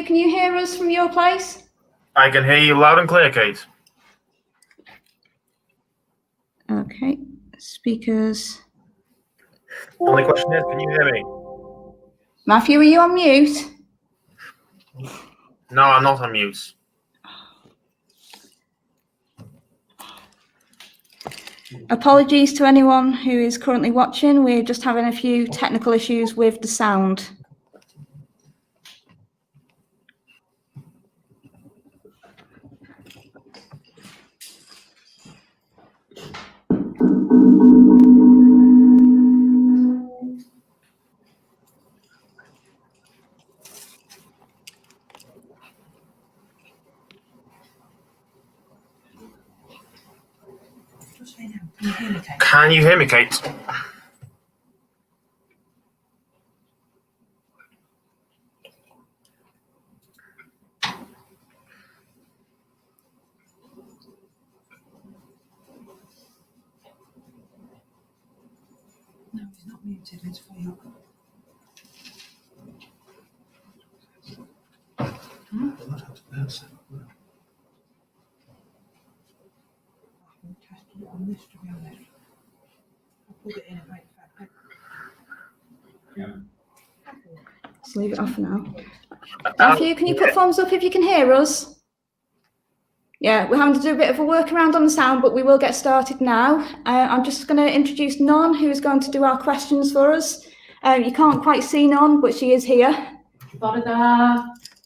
Matthew, can you hear us from your place? I can hear you loud and clear, Kate. Okay, speakers. The only question is, can you hear me? Matthew, are you on mute? No, I'm not on mute. Apologies to anyone who is currently watching. We're just having a few technical issues with the sound. Can you hear me, Kate? No, he's not muted, it's for you. On this, to be honest. I'll put it in and wait for it. Let's leave it off for now. Matthew, can you put thumbs up if you can hear us? Yeah, we're having to do a bit of a workaround on the sound, but we will get started now. I'm just going to introduce Non, who is going to do our questions for us. You can't quite see Non, but she is here.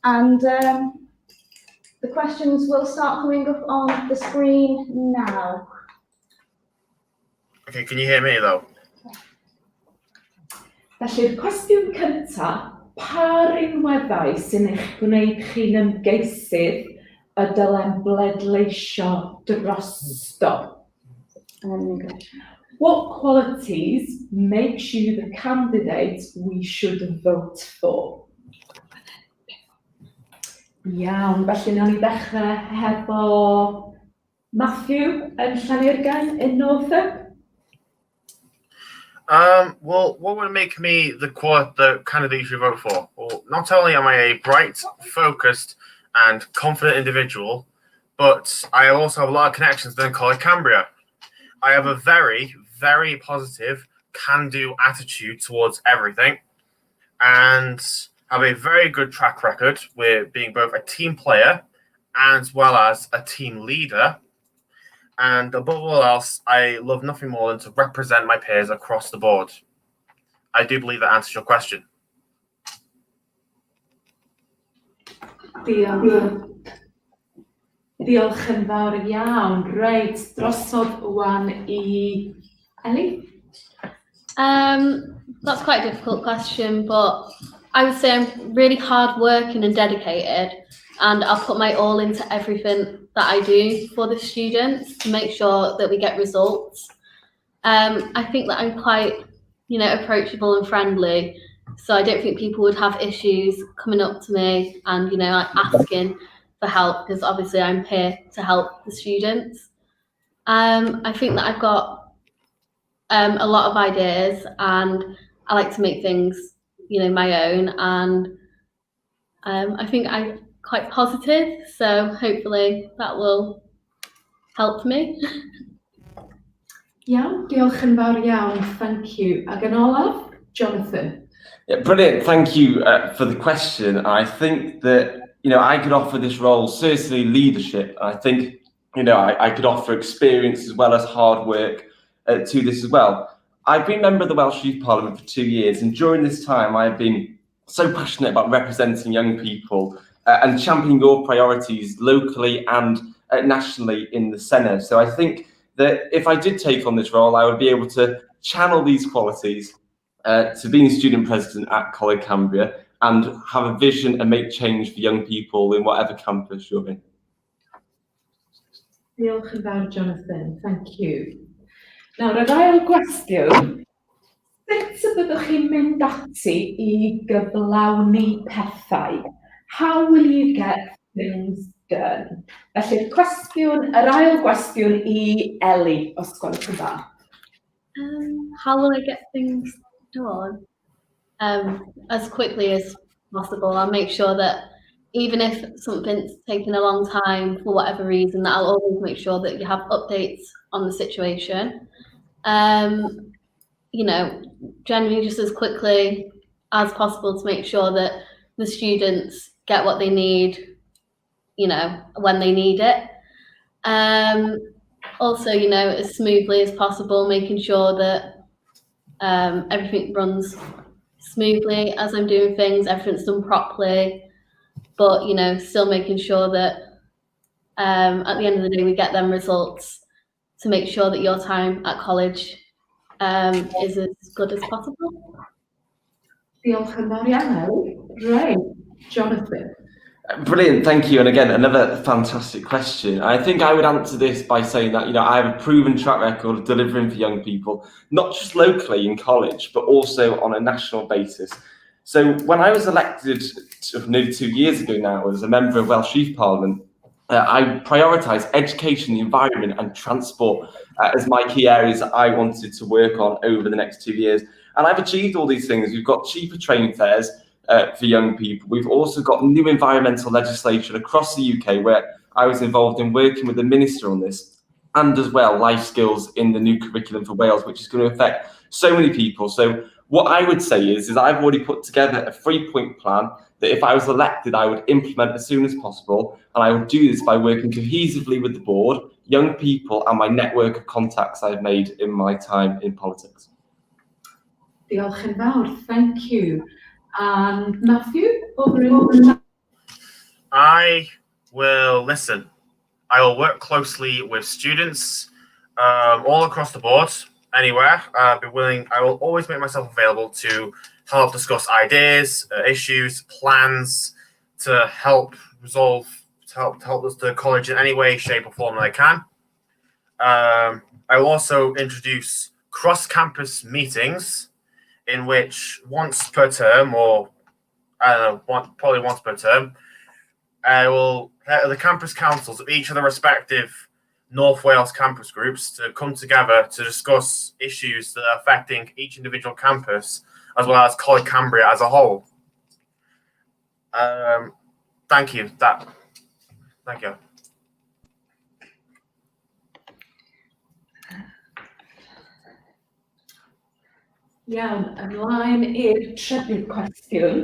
And the questions will start coming up on the screen now. Okay, can you hear me though? Felly'r cwestiwn cyntaf, pa rinweddau sy'n eich gwneud chi'n ymgeisydd y dylem bleidleisio drosto? What qualities makes you the candidate we should vote for? Iawn, felly nawn ni ddechrau hefo Matthew yn Llanirgan in Northop. Well, what would make me the candidate you should vote for? Well, not only am I a bright, focused, and confident individual, but I also have a lot of connections within College Cambria. I have a very, very positive, can-do attitude towards everything, and have a very good track record with being both a team player as well as a team leader. And above all else, I love nothing more than to represent my peers across the board. I do believe that answers your question. Diolch yn fawr iawn. Reit, drosodd wan I Ellie. That's quite a difficult question, but I would say I'm really hardworking and dedicated, and I'll put my all into everything that I do for the students to make sure that we get results. I think that I'm quite, approachable and friendly, so I don't think people would have issues coming up to me and, asking for help, because obviously I'm here to help the students. I think that I've got a lot of ideas, and I like to make things, my own, and I think I'm quite positive, so hopefully that will help me. Iawn, diolch yn fawr iawn, thank you. Ag yn olaf, Jonathan. Yeah, brilliant, thank you for the question. I think that, I could offer this role, certainly leadership. I think, I could offer experience as well as hard work to this as well. I've been member of the Welsh Youth Parliament for 2 years, and during this time I have been so passionate about representing young people and championing your priorities locally and nationally in the Senedd. So I think that if I did take on this role, I would be able to channel these qualities to being student president at College Cambria and have a vision and make change for young people in whatever campus you're in. Diolch yn fawr, Jonathan, thank you. Nawr, yr ail gwestiwn, sut y byddwch chi'n mynd ati I gyflawni pethau? How will you get things done? Felly'r ail gwestiwn I Ellie, os gwelwch yn dda. How will I get things done? As quickly as possible. I'll make sure that even if something's taken a long time for whatever reason, that I'll always make sure that you have updates on the situation. You know, generally just as quickly as possible to make sure that the students get what they need, you know, when they need it. Also, you know, as smoothly as possible, making sure that everything runs smoothly as I'm doing things, everything's done properly, but, you know, still making sure that at the end of the day we get them results to make sure that your time at college is as good as possible. Diolch yn fawr iawn, Ellie. Right, Jonathan. Brilliant, thank you. And again, another fantastic question. I think I would answer this by saying that, you know, I have a proven track record of delivering for young people, not just locally in college, but also on a national basis. So when I was elected nearly 2 years ago now as a member of Welsh Youth Parliament, I prioritised education, the environment and transport as my key areas that I wanted to work on over the next 2 years. And I've achieved all these things. We've got cheaper train fares for young people. We've also got new environmental legislation across the UK where I was involved in working with the Minister on this, and as well life skills in the new curriculum for Wales, which is going to affect so many people. So what I would say is I've already put together a 3-point plan that if I was elected, I would implement as soon as possible. And I would do this by working cohesively with the board, young people, and my network of contacts I've made in my time in politics. Diolch yn fawr, thank you. And Matthew, I will listen. I will work closely with students all across the board, anywhere. I will always make myself available to help discuss ideas, issues, plans, to help resolve, to help us the college in any way, shape or form that I can. I will also introduce cross-campus meetings in which once per term, or I don't know, probably once per term, I will have the campus councils of each of the respective North Wales campus groups to come together to discuss issues that are affecting each individual campus, as well as College Cambria as a whole. Thank you. Thank you. Iawn, ymlaen i'r trydydd cwestiwn.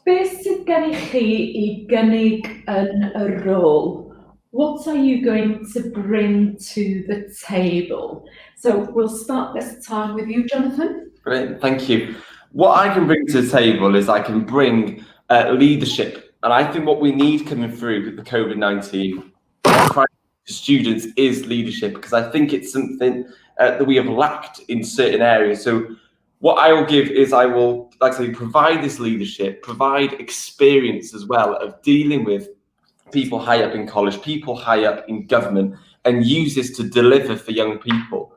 Beth sydd gennych chi I gynnig yn y rôl? What are you going to bring to the table? So we'll start this time with you, Jonathan. Brilliant, thank you. What I can bring to the table is I can bring leadership. And I think what we need coming through with the COVID-19 crisis to students is leadership, because I think it's something that we have lacked in certain areas. So what I will give is I will, like I say, provide this leadership, provide experience as well of dealing with people high up in college, people high up in government, and use this to deliver for young people.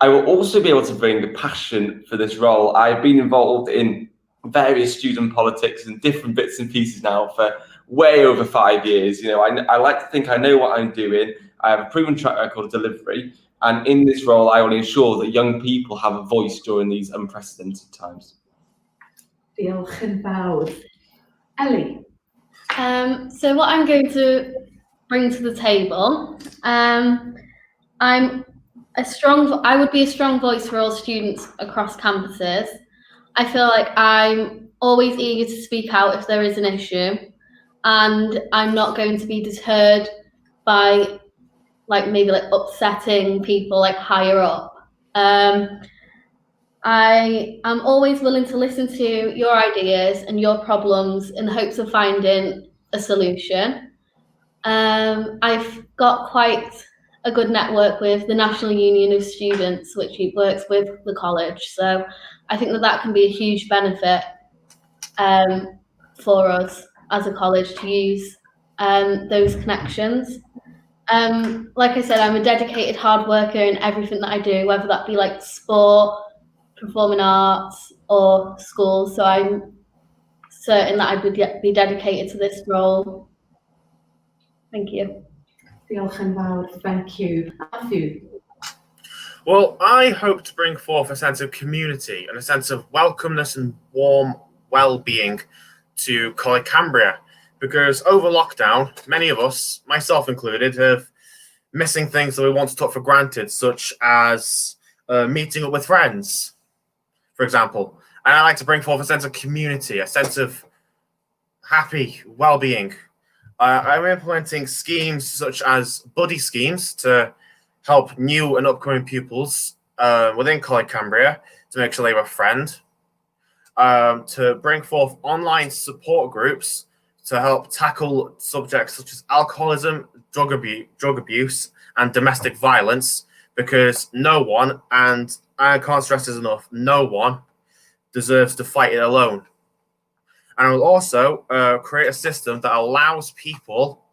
I will also be able to bring the passion for this role. I've been involved in various student politics and different bits and pieces now for way over 5 years. You know, I like to think I know what I'm doing. I have a proven track record of delivery. And in this role, I will ensure that young people have a voice during these unprecedented times. Diolch yn fawr. Ellie. So what I'm going to bring to the table, I would be a strong voice for all students across campuses. I feel like I'm always eager to speak out if there is an issue, and I'm not going to be deterred by maybe upsetting people higher up. I am always willing to listen to your ideas and your problems in the hopes of finding a solution. I've got quite a good network with the National Union of Students, which works with the college. So I think that can be a huge benefit for us as a college to use those connections. Like I said, I'm a dedicated hard worker in everything that I do, whether that be sport, performing arts or school. So I'm certain that I would be dedicated to this role. Thank you. Diolch yn fawr, thank you. Matthew. Well, I hope to bring forth a sense of community and a sense of welcomeness and warm well-being to College Cambria. because over lockdown, many of us, myself included, have missing things that we once took for granted, such as meeting up with friends, for example. And I like to bring forth a sense of community, a sense of happy well-being. I'm implementing schemes such as buddy schemes to help new and upcoming pupils within College Cambria to make sure they have a friend, to bring forth online support groups to help tackle subjects such as alcoholism, drug abuse, and domestic violence, because no one, and I can't stress this enough, no one deserves to fight it alone. And I will also create a system that allows people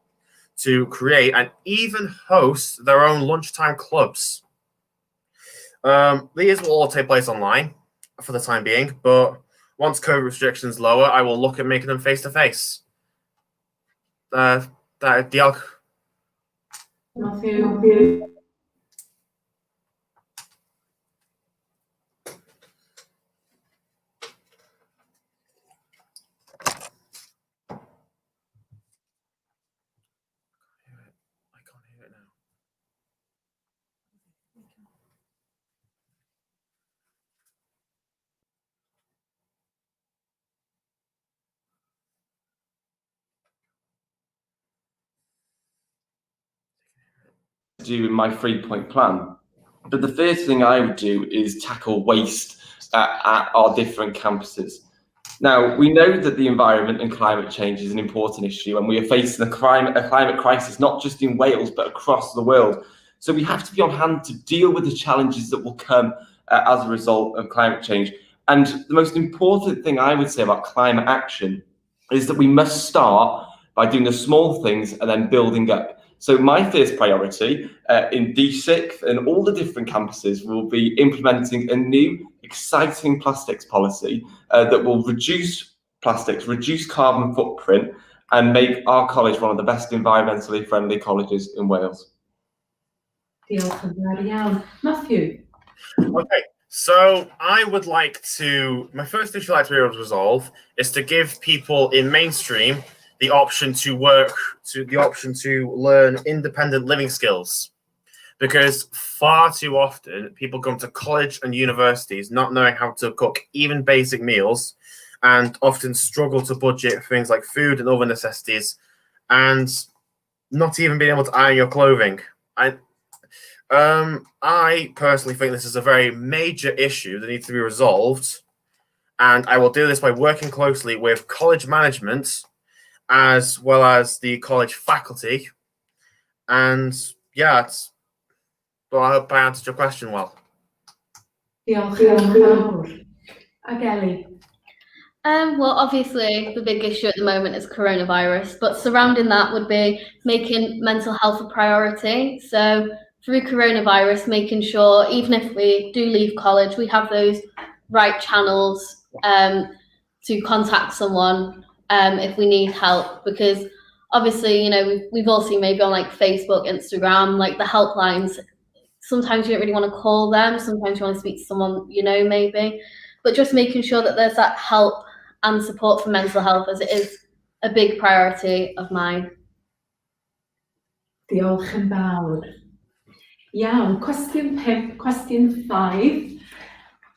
to create and even host their own lunchtime clubs. These will all take place online for the time being, but once COVID restrictions lower, I will look at making them face-to-face. Diolch. Matthew. I can't hear it now. To do in my 3-point plan. But the first thing I would do is tackle waste at our different campuses. Now, we know that the environment and climate change is an important issue, and we are facing a climate crisis not just in Wales but across the world. So we have to be on hand to deal with the challenges that will come as a result of climate change. And the most important thing I would say about climate action is that we must start by doing the small things and then building up. So my first priority in D6th and all the different campuses will be implementing a new exciting plastics policy that will reduce plastics, reduce carbon footprint, and make our college one of the best environmentally friendly colleges in Wales. Diolch yn fawr iawn. Matthew. Okay, so I would like to, my first issue I'd like to be able to resolve is to give people in mainstream the option to learn independent living skills, because far too often people come to college and universities not knowing how to cook even basic meals, and often struggle to budget for things like food and other necessities, and not even being able to iron your clothing. I personally think this is a very major issue that needs to be resolved, and I will do this by working closely with college management as well as the college faculty. And yeah, but I hope I answered your question well. Diolch yn fawr. Ag Ellie. Well, obviously, the big issue at the moment is coronavirus, but surrounding that would be making mental health a priority. So through coronavirus, making sure, even if we do leave college, we have those right channels to contact someone if we need help, because obviously, you know, we've all seen maybe on like Facebook, Instagram, like the helplines. Sometimes you don't really want to call them. Sometimes you want to speak to someone, you know, maybe, but just making sure that there's that help and support for mental health, as it is a big priority of mine. Diolch yn fawr. Iawn, cwestiwn 5, cwestiwn 5.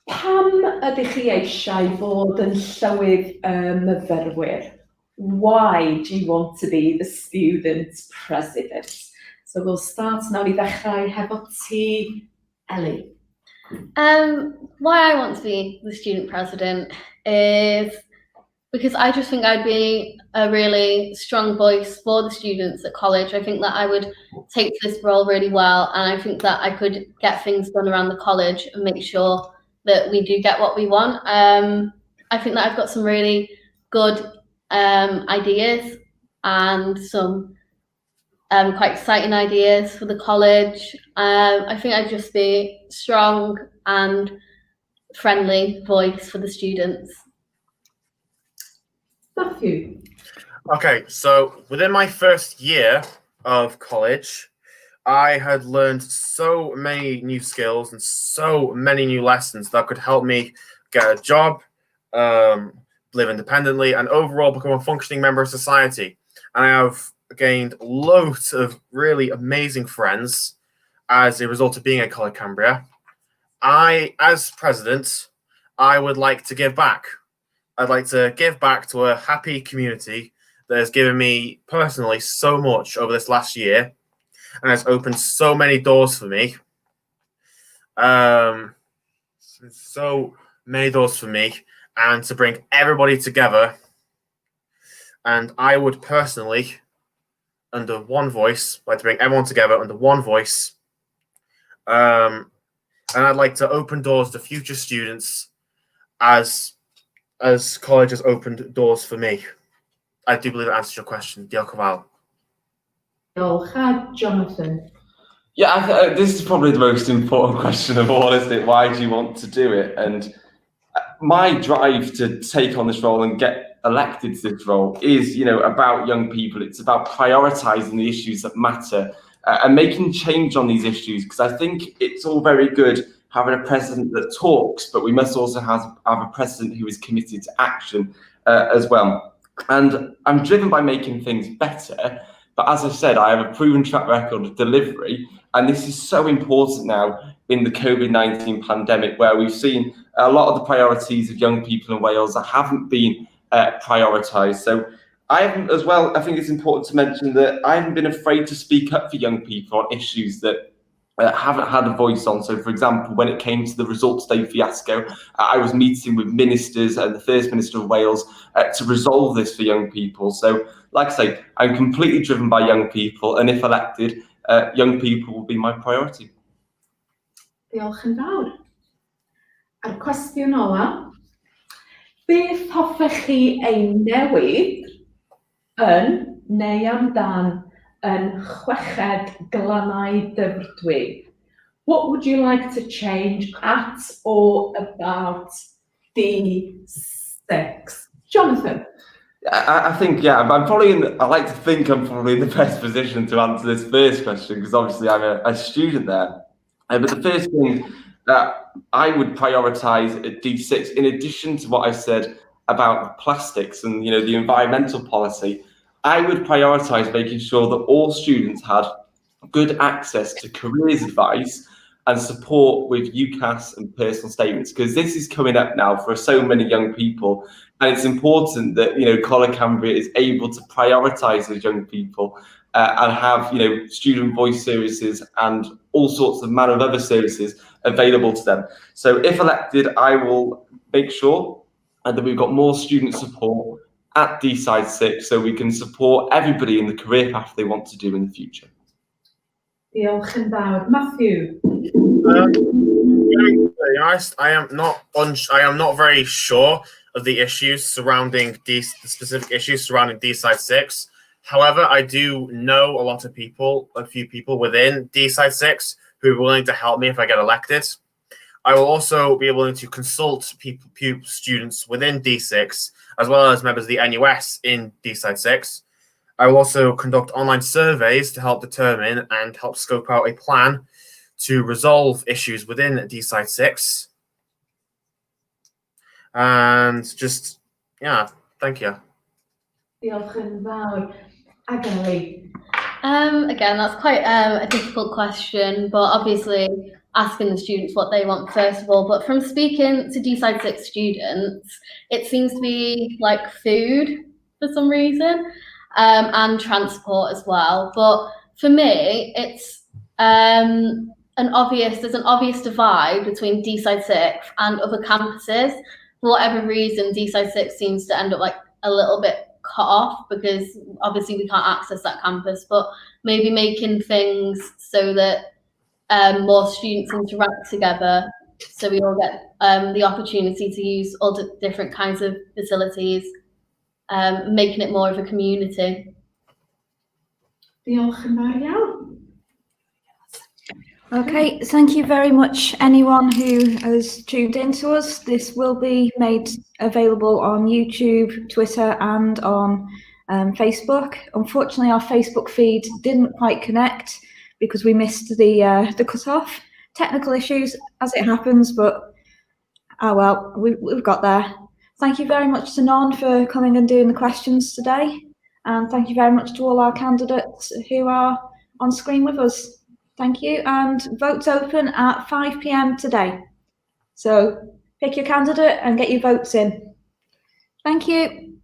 Pam ydych chi eisiau fod yn Llywydd y Myfyrwyr? Why do you want to be the student president? So we'll start now i ddechrau hefo ti, Ellie. Why I want to be the student president is because I just think I'd be a really strong voice for the students at college. I think that I would take this role really well, and I think that I could get things done around the college and make sure that we do get what we want. I think that I've got some really good ideas and some quite exciting ideas for the college. I think I'd just be a strong and friendly voice for the students. Matthew. Okay, so within my first year of college, I had learned so many new skills and so many new lessons that could help me get a job, live independently, and overall become a functioning member of society. and I have gained loads of really amazing friends as a result of being at College Cambria. As president, I would like to give back. I'd like to give back to a happy community that has given me personally so much over this last year and has opened so many doors for me. So many doors for me, and to bring everybody together. And I would personally, under one voice, like to bring everyone together under one voice. And I'd like to open doors to future students as college has opened doors for me. I do believe that answers your question. Diolch yn fawr. Diolch. A Jonathan. Yeah, this is probably the most important question of all, isn't it? Why do you want to do it? And my drive to take on this role and get elected to this role is, about young people. It's about prioritising the issues that matter and making change on these issues, because I think it's all very good having a president that talks, but we must also have a president who is committed to action as well. And I'm driven by making things better, but as I said, I have a proven track record of delivery, and this is so important now in the COVID-19 pandemic, where we've seen a lot of the priorities of young people in Wales that haven't been prioritised. So I haven't, as well, I think it's important to mention that I haven't been afraid to speak up for young people on issues that haven't had a voice on. So, for example, when it came to the results day fiasco, I was meeting with ministers and the First Minister of Wales to resolve this for young people. So, like I say, I'm completely driven by young people, and if elected, young people will be my priority. Diolch yn fawr. A'r cwestiwn ola, beth hoffech chi ei newid yn neu amdan yn chweched glannau dyfrdwy? What would you like to change at or about D6th? Jonathan? I think, I like to think I'm probably in the best position to answer this first question, because obviously I'm a student there. But the first thing that I would prioritise at D6, in addition to what I said about plastics and the environmental policy, I would prioritise making sure that all students had good access to careers advice and support with UCAS and personal statements, because this is coming up now for so many young people, and it's important that College Cambria is able to prioritise those young people and have student voice services and all sorts of manner of other services available to them. So if elected, I will make sure that we've got more student support at Deeside 6, so we can support everybody in the career path they want to do in the future. Diolch yn fawr. Matthew? To be honest, I am not very sure of the issues surrounding the specific issues surrounding Deeside 6. However, I do know a few people within Deeside 6 who are willing to help me if I get elected. I will also be willing to consult students within D6, as well as members of the NUS in Deeside 6. I will also conduct online surveys to help determine and help scope out a plan to resolve issues within Deeside 6. And just, thank you. Diolch yn fawr. Ageli? Again, that's quite a difficult question, but obviously asking the students what they want first of all. But from speaking to Deeside 6 students, it seems to be like food for some reason, and transport as well. But for me, it's there's an obvious divide between Deeside 6 and other campuses. For whatever reason, Deeside 6 seems to end up like a little bit cut off, because obviously we can't access that campus, but maybe making things so that more students interact together, so we all get the opportunity to use all the different kinds of facilities, making it more of a community. Diolch yn fawr iawn. Okay, thank you very much, anyone who has tuned in to us. This will be made available on YouTube, Twitter, and on Facebook. Unfortunately, our Facebook feed didn't quite connect because we missed the cut-off. Technical issues, as it happens, but oh well, we've got there. Thank you very much to Non for coming and doing the questions today. And thank you very much to all our candidates who are on screen with us. Thank you. And votes open at 5 p.m. today. So pick your candidate and get your votes in. Thank you.